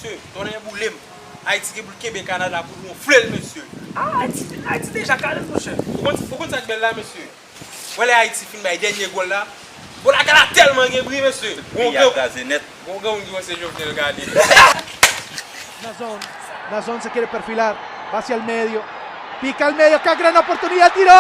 monsieur. Ton est boulem. Haïti qui pour le Québec, Canada pour nous flèle, monsieur. Ah, Haïti déjà calme, mon cher. Pourquoi ça belle là, monsieur? Voilà Haïti film le dernier goal là. Bon la gala tellement gebri, monsieur. On gars net. On gars on se joue de regarder. Nazón se quiere perfilar, va hacia el medio, pica al medio, qué gran oportunidad, tiró.